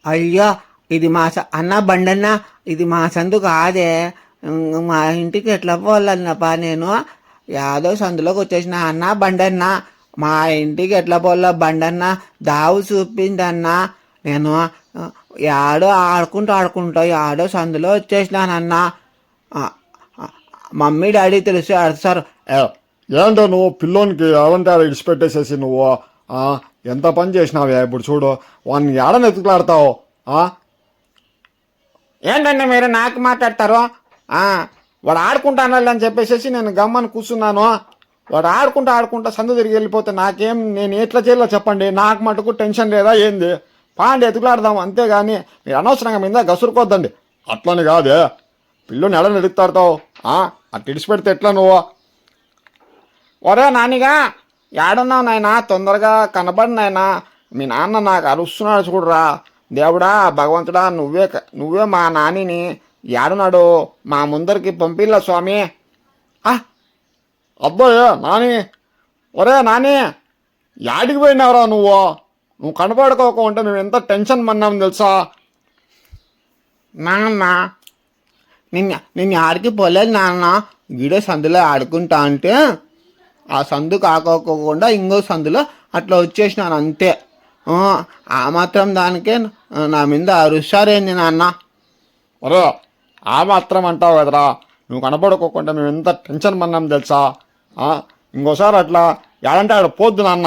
అయ్యో, ఇది మా అన్న బండన్న, ఇది మా సందు కాదే. మా ఇంటికి ఎట్లా పోవాలన్నపా నేను? యాదో సందులోకి వచ్చేసిన. అన్న బండన్న, మా ఇంటికి ఎట్లా పోవాలో బండన్న దావు చూపిందన్నా. నేను యాడో ఆడుకుంటా యాడో సందులో వచ్చేసినానన్నా. ఆ, ఆ, మమ్మీ డాడీ తెలిసి అడుస్తారు. ఏ, ఏంటో నువ్వు పిల్లోనికి అవంటే ఇడిచిపెట్టేసేసి నువ్వు ఆ, ఎంత పని చేసినావే ఇప్పుడు చూడు వాడిని ఏడని ఎత్తుకులాడతావు. ఏంటంటే మీరు నాకు మాట్లాడతారు? వాడు ఆడుకుంటాను అని చెప్పేసి నేను గమ్మని కూర్చున్నాను. వాడు ఆడుకుంటా సందు తిరిగి వెళ్ళిపోతే నాకేం, నేను ఎట్లా చేయాలో చెప్పండి. నాకు మటుకు టెన్షన్ లేదా ఏంది? పాండి ఎత్తుకులాడదాం అంతేగాని మీరు అనవసరంగా మీద గసురుకోద్దండి. అట్లని కాదే, పిల్లోని ఎడని ఎడుగుతాడతావు అట్లా ఇడిచిపెడితే ఎట్లా నువ్వు? ఒరే నానిగా, ఏడున్నావు నాయనా? తొందరగా కనబడి నాయనా. మీ నాన్న నాకు అరుస్తున్నాడు చూడరా. దేవుడా, భగవంతుడా, నువ్వే మా నానిని. ఏడున్నాడు? మా ముందరికి పంపిల్ల స్వామి. అబ్బాయే నాని, ఒరే నాని, యాడికి పోయినావురా నువ్వు? నువ్వు కనపడుకోకుంటే మేము ఎంత టెన్షన్ పడినాం తెలుసా? నాన్న, నిన్ను ఆడికి పోలేదు నాన్న. గీడే సందులో ఆడుకుంటా అంటే ఆ సందు కాకోకుండా ఇంకో సందులో అట్లా వచ్చేసినాను అంతే. ఆ మాత్రం దానికే నా మీద అరుస్తారేంది నాన్న? ఒరే, ఆ మాత్రం అంటావు కదరా. నువ్వు కనపడుకోకుండా మేము ఎంత టెన్షన్ పడినాం తెలుసా? ఇంకోసారి అట్లా ఏడంటే ఆడ పోద్దు నాన్న.